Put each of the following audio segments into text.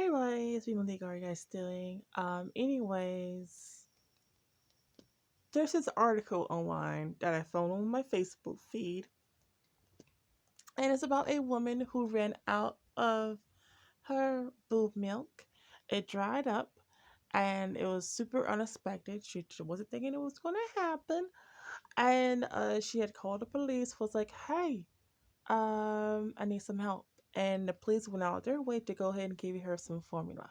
Anyways, we Malik, how are you guys doing? Anyways, there's this article online that I found on my Facebook feed, and it's about a woman who ran out of her boob milk. It dried up, and it was super unexpected. She wasn't thinking it was going to happen, and she had called the police. Was like, "Hey, I need some help," and the police went out their way to go ahead and give her some formula.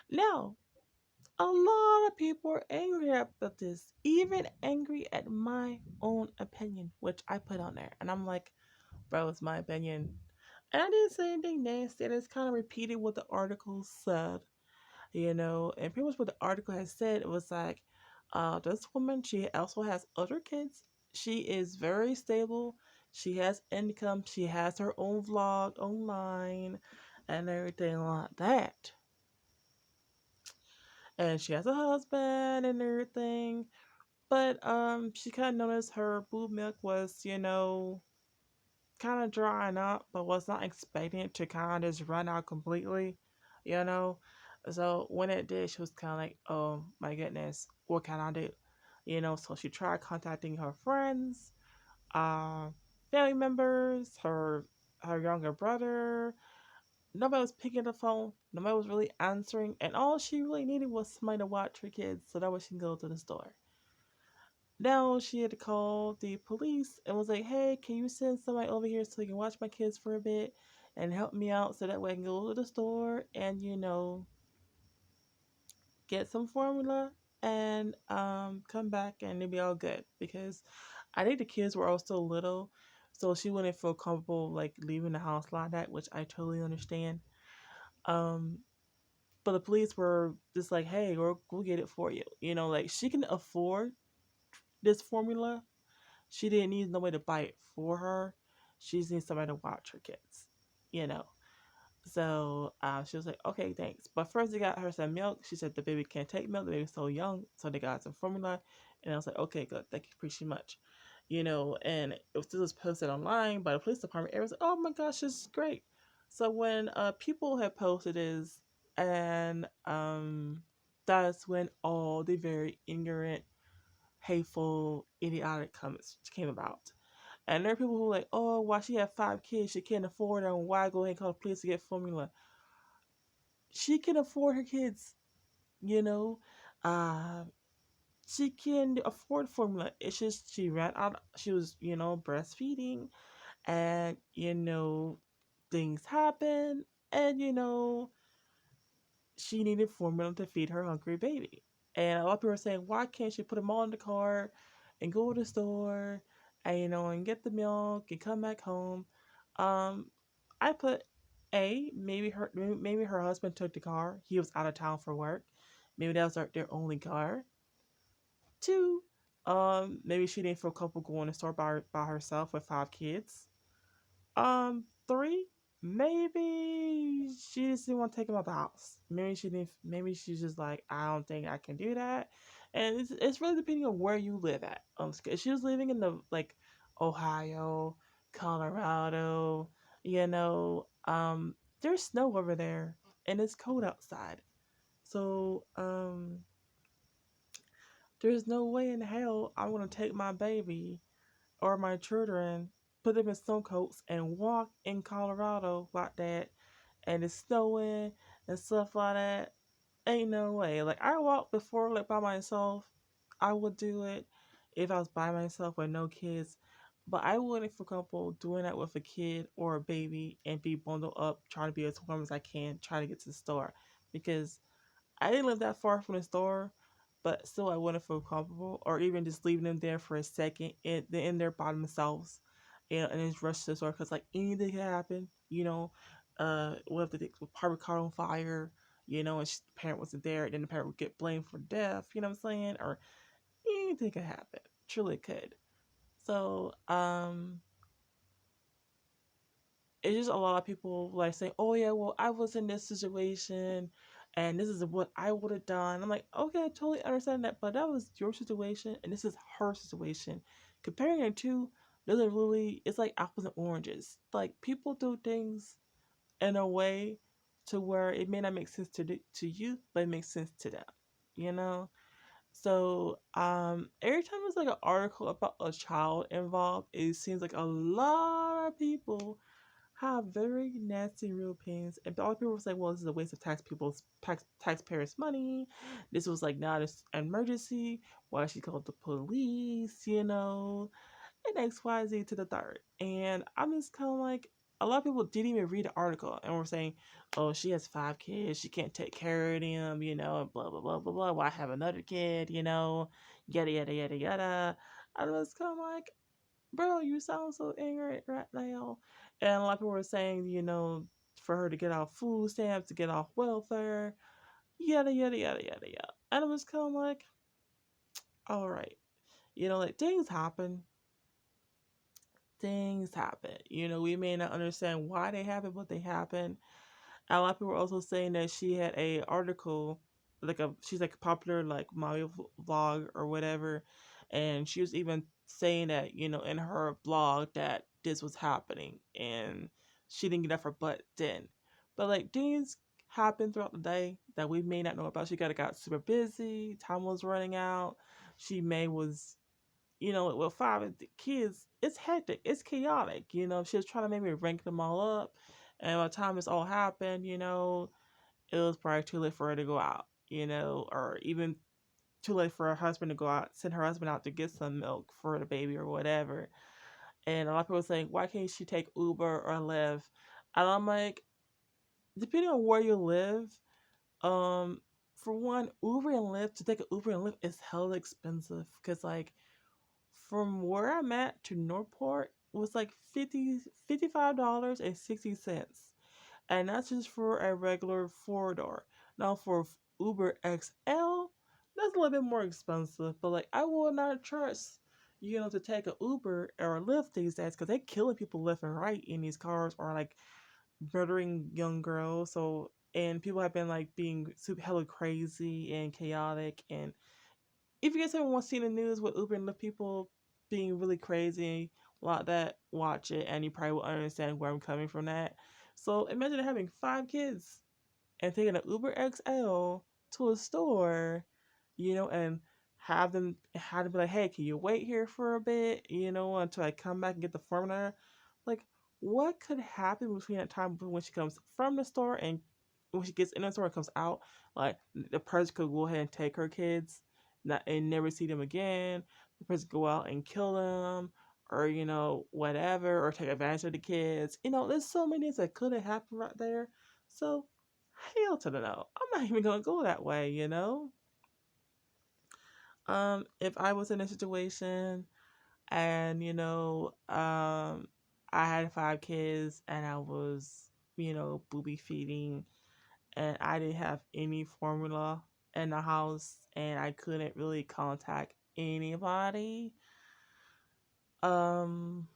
Now, a lot of people are angry about this, even angry at my own opinion, which I put on there. And I'm like, bro, it's my opinion. And I didn't say anything nasty. I just kind of repeated what the article said, and pretty much what the article has said. It was like, this woman, she also has other kids. She is very stable. She has income. She has her own vlog online and everything like that, and she has a husband and everything. But she kind of noticed her boob milk was, kind of drying up, but was not expecting it to kind of just run out completely, you know. So when it did, she was kind of like, "Oh my goodness, what can I do?" So she tried contacting her friends, uh, family members, her younger brother. Nobody was picking the phone. Nobody was really answering, and all she really needed was somebody to watch her kids, so that way she can go to the store. Now she had to call the police and was like, "Hey, can you send somebody over here so you can watch my kids for a bit and help me out so that way I can go to the store and get some formula and come back and it'll be all good." Because I think the kids were all still little, so she wouldn't feel comfortable like leaving the house like that, which I totally understand. Um, but the police were just like, "Hey, we'll get it for you." Like she can afford this formula. She didn't need nobody to buy it for her. She just needs somebody to watch her kids, you know. So she was like, "Okay, thanks." But first, they got her some milk. She said the baby can't take milk. The baby's so young. So they got some formula. And I was like, "Okay, good. Thank you pretty much." And it was still posted online by the police department. Everyone's like, "Oh my gosh, this is great." So when people had posted this, and that's when all the very ignorant, hateful, idiotic comments came about. And there are people who are like, "Oh, why she have 5 kids? She can't afford them. Why go ahead and call the police to get formula?" She can afford her kids, you know. Uh, she can afford formula. It's just she ran out. She was, breastfeeding, and things happen, and she needed formula to feed her hungry baby. And a lot of people are saying, "Why can't she put them all in the car and go to the store and and get the milk and come back home?" Um, I put maybe her husband took the car. He was out of town for work. Maybe that was their only car. Two, maybe she didn't feel comfortable going to the store by herself with 5 kids. Three, maybe she just didn't want to take him out the house. Maybe she didn't. Maybe she's just like, "I don't think I can do that." And it's really depending on where you live at. If she was living in the like Ohio, Colorado, there's snow over there and it's cold outside. So there's no way in hell I'm gonna take my baby or my children, put them in snow coats, and walk in Colorado like that, and it's snowing and stuff like that. Ain't no way. Like I walked before, like by myself. I would do it if I was by myself with no kids, but I wouldn't feel comfortable doing that with a kid or a baby and be bundled up, trying to be as warm as I can, trying to get to the store, because I didn't live that far from the store, but still I wouldn't feel comfortable, or even just leaving them there for a second in there by themselves, and just rush to the store because like anything could happen. What if the apartment caught on fire? And the parent wasn't there, and then the parent would get blamed for death. You know what I'm saying? Or anything could happen. Truly could. So it's just a lot of people like saying, "Oh yeah, well I was in this situation, and this is what I would have done." I'm like, okay, I totally understand that, but that was your situation, and this is her situation. Comparing the two doesn't really. It's like apples and oranges. Like people do things in a way to where it may not make sense to you, but it makes sense to them, you know? So every time there's like an article about a child involved, it seems like a lot of people have very nasty real opinions. And all people say, well, this is a waste of taxpayers' money. This was like not an emergency. Why she called the police, and XYZ to the third. And I'm just kind of like, a lot of people didn't even read the article and were saying, oh, she has 5 kids. She can't take care of them, and blah, blah, blah, blah, blah. Why have another kid, yada, yada, yada, yada. I was kind of like, bro, you sound so ignorant right now. And a lot of people were saying, for her to get off food stamps, to get off welfare, yada, yada, yada, yada, yada. And I was kind of like, all right. Like things happen. Things happen. We may not understand why they happen, but they happen. A lot of people were also saying that she had a article, she's like a popular like Mario vlog or whatever, and she was even saying that in her blog that this was happening, and she didn't get off her butt then. But like things happen throughout the day that we may not know about. She got super busy. Time was running out. She may was with 5 kids, it's hectic, it's chaotic. She was trying to maybe rank them all up, and by the time this all happened, it was probably too late for her to go out, or even too late for her husband to go out, send her husband out to get some milk for the baby or whatever. And a lot of people saying, why can't she take Uber or Lyft? And I'm like, depending on where you live, um, for one, Uber and Lyft, to take an Uber and Lyft is hella expensive because like from where I'm at to Northport was like $55.60. And that's just for a regular 4 door. Now for Uber XL, that's a little bit more expensive. But like I will not trust, to take a Uber or a Lyft these days because they're killing people left and right in these cars or like murdering young girls. So and people have been like being super hella crazy and chaotic, and if you guys haven't seen the news with Uber and Lyft people being really crazy like that, watch it and you probably will understand where I'm coming from that. So imagine having 5 kids and taking an Uber XL to a store, and have them be like, hey, can you wait here for a bit, until I come back and get the formula? Like, what could happen between that time when she comes from the store and when she gets in the store and comes out? Like, the person could go ahead and take her kids and never see them again. The person could go out and kill them, or whatever, or take advantage of the kids. There's so many things that could have happened right there. So hell to the no. I'm not even gonna go that way. If I was in a situation and I had 5 kids and I was booby feeding and I didn't have any formula in the house and I couldn't really contact anybody, um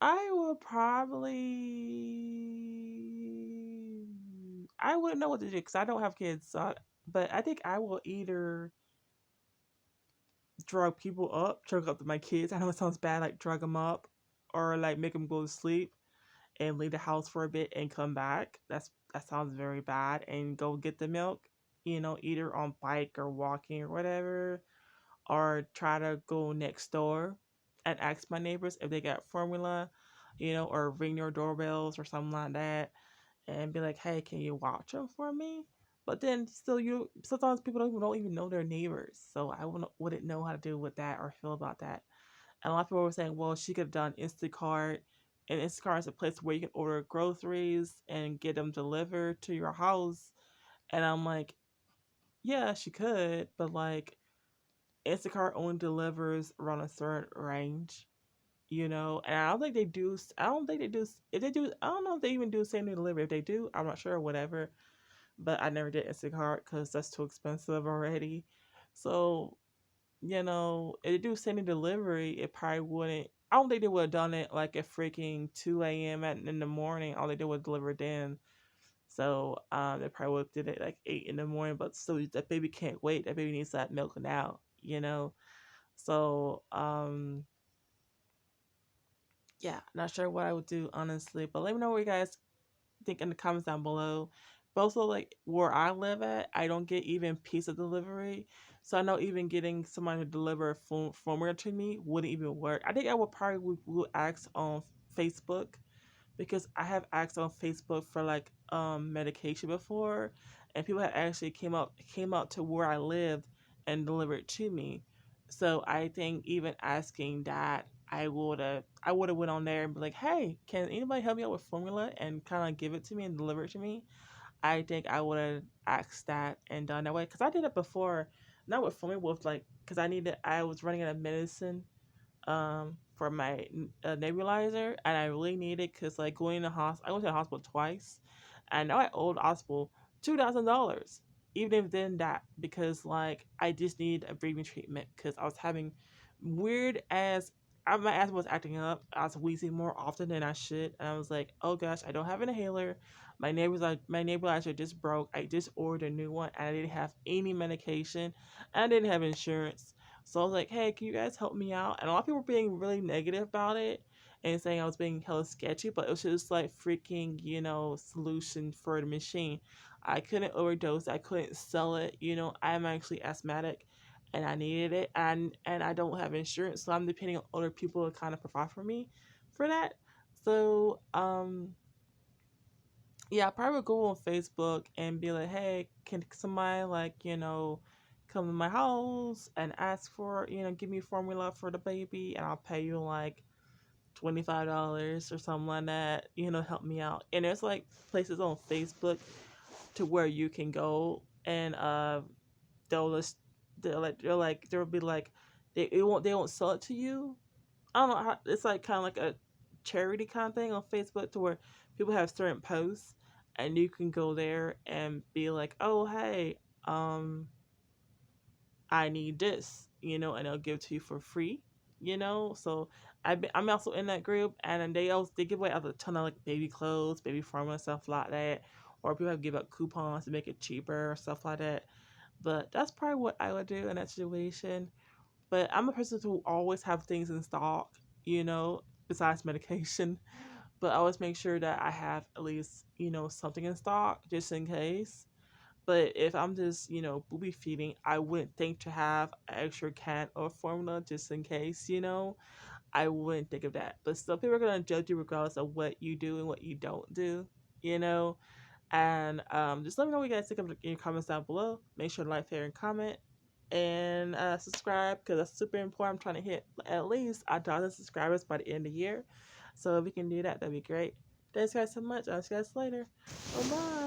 I would probably I wouldn't know what to do because I don't have kids. But I think I will either drug up my kids. I know it sounds bad, like drug them up, or like make them go to sleep and leave the house for a bit and come back. That sounds very bad. And go get the milk, either on bike or walking or whatever, or try to go next door and ask my neighbors if they got formula, or ring their doorbells or something like that and be like, hey, can you watch them for me? But then still, sometimes people don't even know their neighbors, so I wouldn't know how to deal with that or feel about that. And a lot of people were saying, well, she could have done Instacart, and Instacart is a place where you can order groceries and get them delivered to your house. And I'm like, yeah, she could, but like Instacart only delivers around a certain range, and I don't think they do. I don't think they do. If they do, I don't know if they even do same day delivery. If they do, I'm not sure. Whatever. But I never did Instacart because that's too expensive already. So if they do same day delivery, it probably wouldn't. I don't think they would have done it like at freaking 2 a.m. in the morning. All they did was deliver it then. So they probably would have did it like 8 in the morning. But still, that baby can't wait. That baby needs that milk now. So yeah, not sure what I would do honestly, but let me know what you guys think in the comments down below. But also, like where I live at, I don't get even pizza delivery, so I know even getting someone to deliver a formula to me wouldn't even work. I think I would probably would ask on Facebook, because I have asked on Facebook for like medication before, and people have actually came out to where I lived and delivered it to me. So I think even asking that, I would have went on there and be like, hey, can anybody help me out with formula and kind of give it to me and deliver it to me? I think I would have asked that and done that way, because I did it before, not with formula, with like, because I was running out of medicine for my nebulizer, and I really need it because like going to hospital, I went to the hospital twice, and now I owed the hospital $2,000. Even if then that, because like I just need a breathing treatment because I was having weird as my asthma was acting up. I was wheezing more often than I should, and I was like, oh gosh, I don't have an inhaler. My nebulizer just broke. I just ordered a new one, and I didn't have any medication, and I didn't have insurance. So I was like, hey, can you guys help me out? And a lot of people were being really negative about it and saying I was being hella sketchy, but it was just like freaking, solution for the machine. I couldn't overdose. I couldn't sell it. I'm actually asthmatic and I needed it, and I don't have insurance, so I'm depending on other people to kind of provide for me for that. So, yeah, I probably would go on Facebook and be like, hey, can somebody like, come to my house and ask for, give me formula for the baby, and I'll pay you like $25 or something like that, help me out. And there's like places on Facebook to where you can go and they'll just they'll be like they won't sell it to you. I don't know how, it's like kind of like a charity kind of thing on Facebook to where people have certain posts and you can go there and be like, oh hey, um I need this, and they'll give it to you for free. So I'm also in that group, and then they give away a ton of like baby clothes, baby formula, stuff like that, or people have give out coupons to make it cheaper or stuff like that. But that's probably what I would do in that situation. But I'm a person who always have things in stock, besides medication. But I always make sure that I have at least, something in stock just in case. But if I'm just, booby feeding, I wouldn't think to have an extra can of formula just in case. I wouldn't think of that. But still, people are going to judge you regardless of what you do and what you don't do, you know? And just let me know what you guys think of it in your comments down below. Make sure to like, share, and comment. And subscribe, because that's super important. I'm trying to hit at least 1,000 subscribers by the end of the year. So if we can do that, that'd be great. Thanks guys so much. I'll see you guys later. Bye bye.